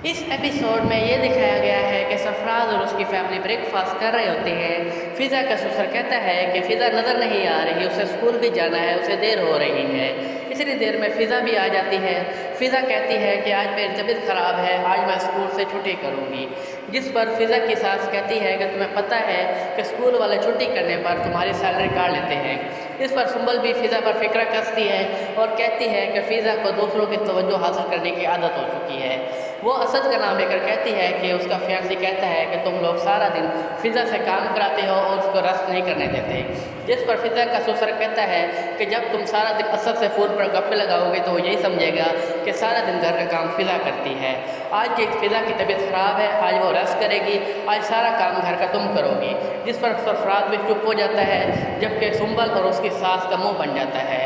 इस एपिसोड में ये दिखाया गया है कि सरफराज और उसकी फैमिली ब्रेकफास्ट कर रहे होते हैं। फ़िज़ा का ससुर कहता है कि फ़िज़ा नज़र नहीं आ रही, उसे स्कूल भी जाना है, उसे देर हो रही है। इतनी देर में फ़िज़ा भी आ जाती है। फ़िज़ा कहती है कि आज मेरी तबीयत ख़राब है, आज मैं स्कूल से छुट्टी करूँगी। जिस पर फ़िज़ा की सास कहती है कि तुम्हें पता है कि स्कूल वाले छुट्टी करने पर तुम्हारी सैलरी काट लेते हैं। इस पर सुंबल भी फ़िज़ा पर फ़िक्र कसती है और कहती है कि फ़िज़ा को दूसरों की तवज्जो हासिल करने की आदत हो चुकी है। वो असद का नाम लेकर कहती है कि उसका फियांसी कहता है कि तुम लोग सारा दिन फ़िज़ा से काम कराते हो और उसको रेस्ट नहीं करने देते। जिस पर फ़िज़ा का ससुर कहता है कि जब तुम सारा दिन असद से फ़ोन पर गप्पे लगाओगे तो वो यही समझेगा कि सारा दिन घर का काम फ़िज़ा करती है। आज ये फ़िज़ा की तबीयत ख़राब है, आज वो रेस्ट करेगी, आज सारा काम घर का तुम करोगी। जिस पर सरफराज भी चुप हो जाता है, जबकि सुंबल और उसकी सास का मुँह बन जाता है।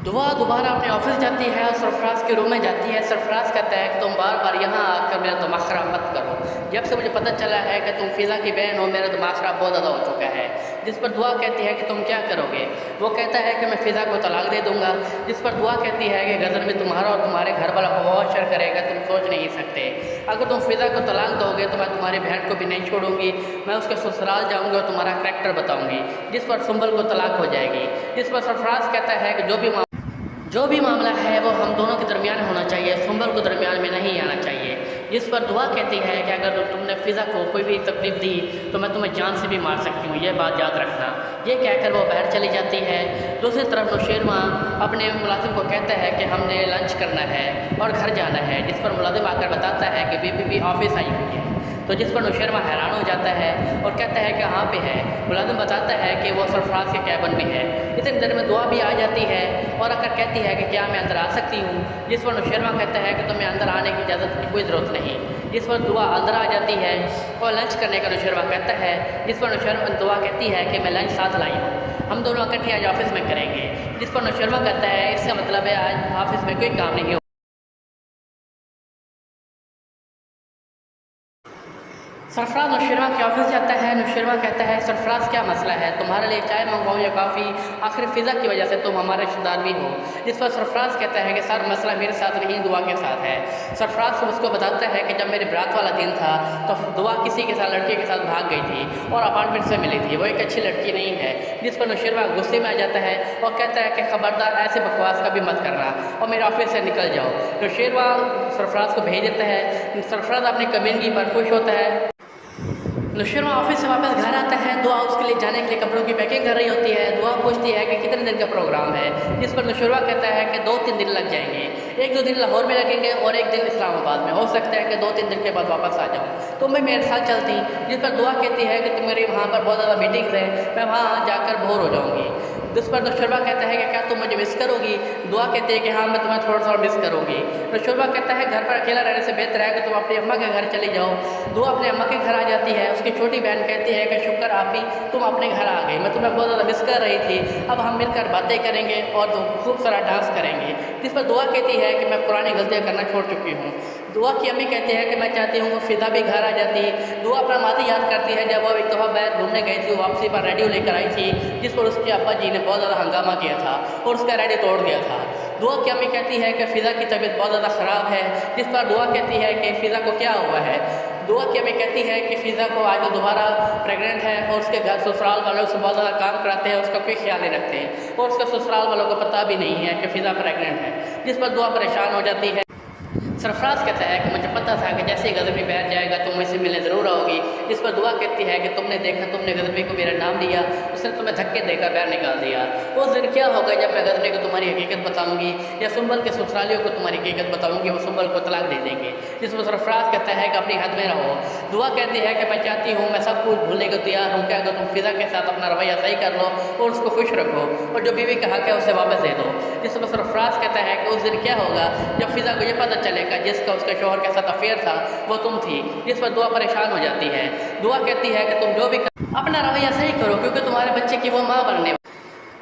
दुआ दोबारा अपने ऑफिस जाती है और सरफराज के रूम में जाती है। सरफराज कहता है कि तुम बार बार यहाँ आकर मेरा दिमाग ख़राब मत करो। जब से मुझे पता चला है कि तुम फ़िज़ा की बहन हो, मेरा दिमाग ख़राब बहुत ज़्यादा हो चुका है। जिस पर दुआ कहती है कि तुम क्या करोगे? वो कहता है कि मैं फ़िज़ा को तलाक दे दूँगा। जिस पर दुआ कहती है कि गज़न में तुम्हारा और तुम्हारे घर वाला बहुत शर करेगा, तुम सोच नहीं सकते। अगर तुम फ़िज़ा को तलाक दोगे तो मैं तुम्हारी बहन को भी नहीं छोड़ूंगी, मैं उसके ससुराल जाऊँगी और तुम्हारा करैक्टर बताऊँगी। जिस पर सुंबल को तलाक हो जाएगी। जिस पर सरफराज कहता है कि जो भी मामला है वो हम दोनों के दरमियान होना चाहिए, सुंबल को दरमियान में नहीं आना चाहिए। जिस पर दुआ कहती है कि अगर तुमने फ़िज़ा को कोई भी तकलीफ़ दी तो मैं तुम्हें जान से भी मार सकती हूँ, ये बात याद रखना। ये कहकर वो बाहर चली जाती है। दूसरी तरफ नौशेरमा अपने मुलाजिम को कहता है कि हमने लंच करना है और घर जाना है। जिस पर मुलाजिम आकर बताता है कि बीबी भी ऑफिस आई हुई है। तो जिस पर नौशेरमा हैरान हो जाता है और कहता है कि कहाँ पे है। मुलाजिम बताता है कि वो सरफराज के कैबिन में है। इतनी देर में दुआ भी आ जाती है और आकर कहती है कि क्या मैं अंदर आ सकती हूँ। जिस पर नौशेरमा कहता है कि तुम्हें अंदर आने की इजाज़त की कोई ज़रूरत नहीं। जिस पर दुआ अंदर आ जाती है और लंच करने का नौशेरमा कहता है। जिस पर नौशेरमा दुआ कहती है कि मैं लंच साथ लाई हूँ, हम दोनों इकट्ठे आज ऑफिस में करेंगे। जिस पर नौशेरमा कहता है इसका मतलब है आज ऑफिस में कोई काम नहीं हो। सरफराज नौशेरमा के ऑफिस जाता है। नौशेरमा कहता है सरफराज क्या मसला है, तुम्हारे लिए चाय मंगवाऊँ या कॉफ़ी? आखिर फ़िज़ा की वजह से तुम हमारे रिश्तेदार भी हो। जिस पर सरफराज कहता है कि सर मसला मेरे साथ नहीं, दुआ के साथ है। सरफराज उसको बताता है कि जब मेरे बारात वाला दिन था तो दुआ किसी के साथ लड़के के साथ भाग गई थी और अपार्टमेंट से मिली थी, वो एक अच्छी लड़की नहीं है। जिस पर नौशेरमा गुस्से में आ जाता है और कहता है कि खबरदार ऐसे बकवास कभी मत करना और मेरे ऑफिस से निकल जाओ। नौशेरमा सरफराज को भेज देता है। सरफराज अपनी कमीनगी पर खुश होता है। नौशेरमा ऑफिस से वापस घर आता है। दुआ उसके लिए जाने के लिए कपड़ों की पैकिंग कर रही होती है। दुआ पूछती है कि कितने दिन का प्रोग्राम है। जिस पर नौशेरमा कहता है कि 2-3 दिन लग जाएंगे, 1-2 दिन लाहौर में लगेंगे और 1 दिन इस्लामाबाद में। हो सकता है कि 2-3 दिन के बाद वापस आ जाऊँ, तुम भी मेरे साथ चलती। जिस पर दुआ कहती है कि तुम्हारी वहाँ पर बहुत ज़्यादा मीटिंग्स हैं, मैं वहाँ जाकर बोर हो जाऊँगी। जिस पर नौशेरमा कहता है कि क्या तुम मुझे मिस करोगी? दुआ कहती है कि हाँ, मैं तुम्हें थोड़ा सा मिस करूँगी। नौशेरमा कहता है घर पर अकेला रहने से बेहतर है कि तुम अपनी अम्मा के घर चली जाओ। दुआ अपने अम्मा के घर आ जाती है। उसकी छोटी बहन कहती है कि शुक्र आप भी तुम अपने घर आ गई, मैं तुम्हें बहुत ज़्यादा मिस कर रही थी। अब हम मिलकर बातें करेंगे और खूब सारा डांस करेंगे। जिस पर दुआ कहती है कि मैं पुरानी गलतियाँ करना छोड़ चुकी हूँ। दुआ की अम्मी कहती है कि मैं चाहती हूँ फ़िज़ा भी घर आ जाती। दुआ अपना मादी याद करती है जब वो एक दफ़ा बाहर घूमने गई थी, वापसी पर रेडियो लेकर आई थी जिस पर उसके अब्बा जी ने बहुत ज़्यादा हंगामा किया था और उसका रेडियो तोड़ दिया था। दुआ की अम्मी कहती है कि फ़िज़ा की तबीयत बहुत ज़्यादा ख़राब है। जिस पर दुआ कहती है कि फ़िज़ा को क्या हुआ है। दुआ की अम्मी कहती है कि फ़िज़ा को आज दोबारा प्रेग्नेंट है और उसके घर ससुराल वाले उससे बहुत ज़्यादा काम कराते हैं, उसका कोई ख्याल नहीं रखते और उसके ससुराल वालों को पता भी नहीं है कि फ़िज़ा प्रेग्नेंट है। जिस पर दुआ परेशान हो जाती है। सरफराज कहता है कि मुझे पता था कि जैसे ही गज़नवी बाहर जाएगा तुम मुझसे मिलने ज़रूर आओगी। जिस पर दुआ कहती है कि तुमने देखा, तुमने गज़नवी को मेरा नाम दिया, उसने तुम्हें धक्के देकर बाहर निकाल दिया। उस दिन क्या होगा जब मैं गज़नवी को तुम्हारी हकीकत बताऊंगी या सुंबल के ससुरालियों को तुम्हारी हकीकत बताऊंगी, वो सुंबल को तलाक दे देंगे। जिस पर सरफराज कहता है कि अपनी हद में रहो। दुआ कहती है कि मैं चाहती हूँ, मैं सब कुछ भूलने को तैयार हूँ कि अगर तुम फ़िज़ा के साथ अपना रवैया सही कर लो और उसको खुश रखो और जो बीवी का हक है उसे वापस दे दो। जिस पर सरफराज कहता है कि उस दिन क्या होगा जब फ़िज़ा को ये पता चलेगा जिसका उसके शौहर के साथ अफेयर था वो तुम थी। जिस पर दुआ परेशान हो जाती है। दुआ कहती है कि तुम जो भी अपना रवैया सही करो क्योंकि तुम्हारे बच्चे की वो माँ बनने।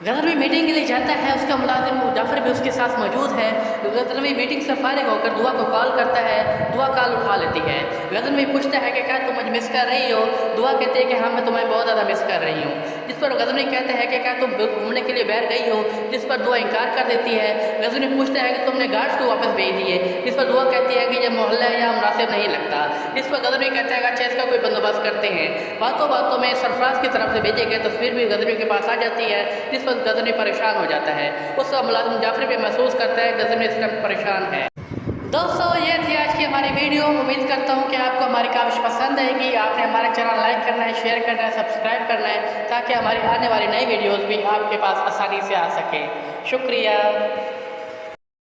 गज़नवी मीटिंग के लिए जाता है। उसका मुलाजिम जाफ़र भी उसके साथ मौजूद है। गज़नवी मीटिंग से फारिग होकर दुआ को कॉल करता है, दुआ कॉल उठा लेती है। गज़नवी पूछता है कि क्या तुम मुझे मिस कर रही हो? दुआ कहती है कि हाँ, मैं तुम्हें बहुत ज़्यादा मिस कर रही हूँ। जिस पर गज़नवी कहते हैं कि क्या तुम घूमने के लिए बाहर गई हो? जिस पर दुआ इनकार कर देती है। गज़नवी पूछता है कि तुमने गार्ड्स को वापस भेज दिए? जिस पर दुआ कहती है कि ये मोहल्ला यहाँ मुनासिब नहीं लगता। जिस पर गज़नवी कहते हैं अच्छा इसका कोई बंदोबस्त करते हैं। बातों बातों में सरफराज की तरफ से भेजी गई तस्वीर भी गज़नवी के पास आ जाती है, जिस पर गज़नवी परेशान हो जाता है। उस वक्त मुलाजिम जाफरी भी महसूस करता है गज़नवी इस टाइम परेशान है। दोस्तों, ये थी आज की हमारी वीडियो। उम्मीद करता हूँ कि आपको हमारी काविश पसंद आएगी। आपने हमारा चैनल लाइक करना है, शेयर करना है, सब्सक्राइब करना है, ताकि हमारी आने वाली नई वीडियोज़ भी आपके पास आसानी से आ सके। शुक्रिया।